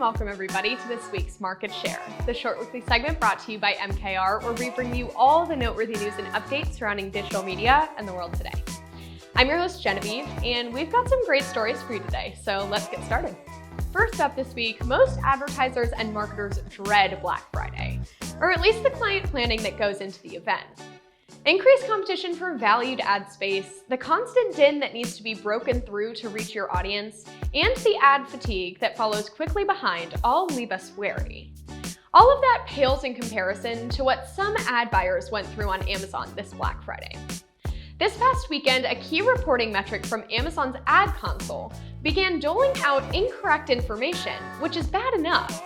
welcome everybody to this week's Market Share, the short weekly segment brought to you by MKR, where we bring you all the noteworthy news and updates surrounding digital media and the world today. I'm your host Genevieve, and we've got some great stories for you today, so let's get started. First up this week, most advertisers and marketers dread Black Friday, or at least the client planning that goes into the event. Increased competition for valued ad space, the constant din that needs to be broken through to reach your audience, and the ad fatigue that follows quickly behind all leave us wary. All of that pales in comparison to what some ad buyers went through on Amazon this Black Friday. This past weekend, a key reporting metric from Amazon's ad console began doling out incorrect information, which is bad enough.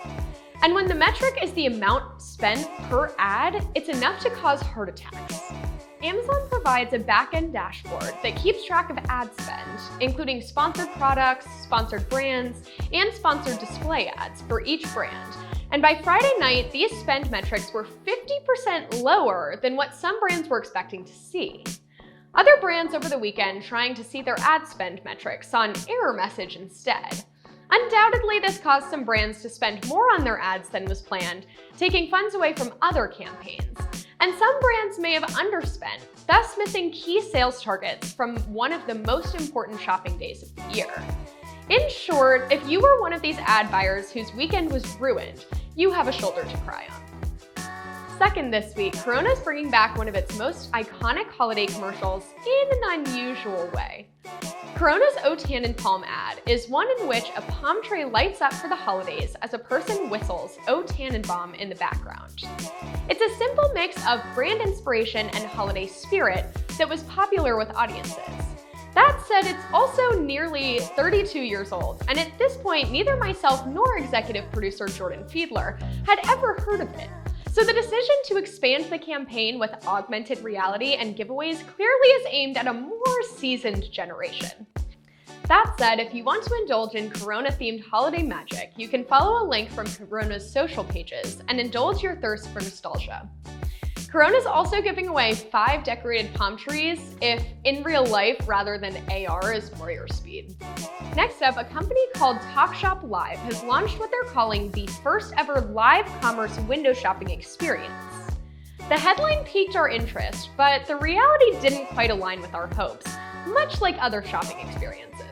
And when the metric is the amount spent per ad, it's enough to cause heart attacks. Amazon provides a back-end dashboard that keeps track of ad spend, including sponsored products, sponsored brands, and sponsored display ads for each brand. And by Friday night, these spend metrics were 50% lower than what some brands were expecting to see. Other brands over the weekend trying to see their ad spend metrics saw an error message instead. Undoubtedly, this caused some brands to spend more on their ads than was planned, taking funds away from other campaigns. And some brands may have underspent, thus missing key sales targets from one of the most important shopping days of the year. In short, if you were one of these ad buyers whose weekend was ruined, you have a shoulder to cry on. Second this week, Corona is bringing back one of its most iconic holiday commercials in an unusual way. Corona's O Tannenbaum ad is one in which a palm tree lights up for the holidays as a person whistles O Tannenbaum in the background. It's a simple mix of brand inspiration and holiday spirit that was popular with audiences. That said, it's also nearly 32 years old, and at this point, neither myself nor executive producer Jordan Fiedler had ever heard of it. So the decision to expand the campaign with augmented reality and giveaways clearly is aimed at a more seasoned generation. That said, if you want to indulge in Corona-themed holiday magic, you can follow a link from Corona's social pages and indulge your thirst for nostalgia. Corona's also giving away 5 decorated palm trees if in real life rather than AR is more your speed. Next up, a company called TalkShop Live has launched what they're calling the first ever live commerce window shopping experience. The headline piqued our interest, but the reality didn't quite align with our hopes, much like other shopping experiences.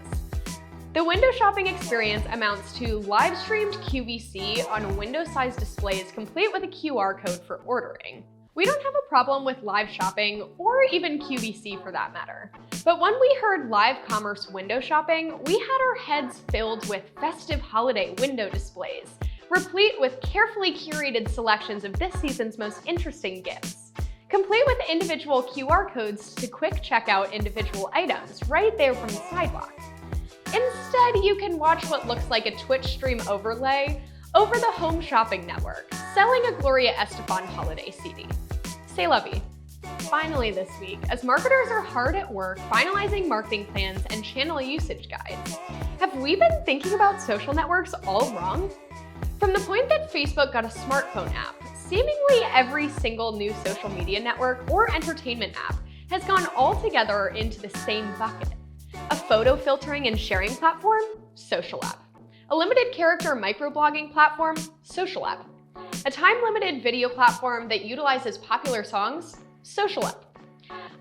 The window shopping experience amounts to live-streamed QVC on window-sized displays complete with a QR code for ordering. We don't have a problem with live shopping, or even QVC for that matter. But when we heard live commerce window shopping, we had our heads filled with festive holiday window displays, replete with carefully curated selections of this season's most interesting gifts, complete with individual QR codes to quick check out individual items right there from the sidewalk. Instead, you can watch what looks like a Twitch stream overlay over the Home Shopping Network, selling a Gloria Estefan holiday CD. C'est la vie. Finally this week, as marketers are hard at work finalizing marketing plans and channel usage guides, have we been thinking about social networks all wrong? From the point that Facebook got a smartphone app, seemingly every single new social media network or entertainment app has gone all together into the same bucket. A photo filtering and sharing platform? Social app. A limited character microblogging platform? Social app. A time-limited video platform that utilizes popular songs? Social app.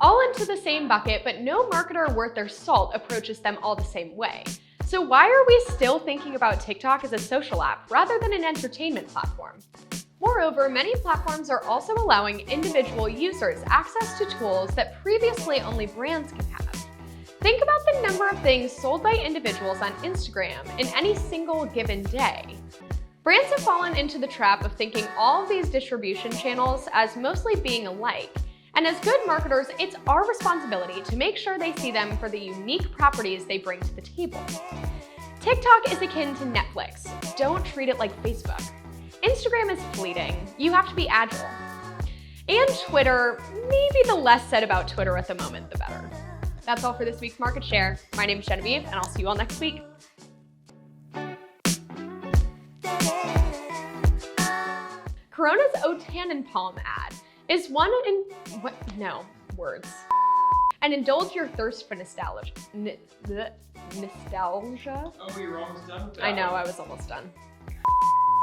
All into the same bucket, but no marketer worth their salt approaches them all the same way. So why are we still thinking about TikTok as a social app rather than an entertainment platform? Moreover, many platforms are also allowing individual users access to tools that previously only brands could have. Think about the number of things sold by individuals on Instagram in any single given day. Brands have fallen into the trap of thinking all of these distribution channels as mostly being alike. And as good marketers, it's our responsibility to make sure they see them for the unique properties they bring to the table. TikTok is akin to Netflix. Don't treat it like Facebook. Instagram is fleeting. You have to be agile. And Twitter, maybe the less said about Twitter at the moment, the better. That's all for this week's Market Share. My name is Genevieve, and I'll see you all next week. Corona's O Tannenbaum ad is one in words. And indulge your thirst for nostalgia. Nostalgia? Oh, you're almost done with that. I know, I was almost done.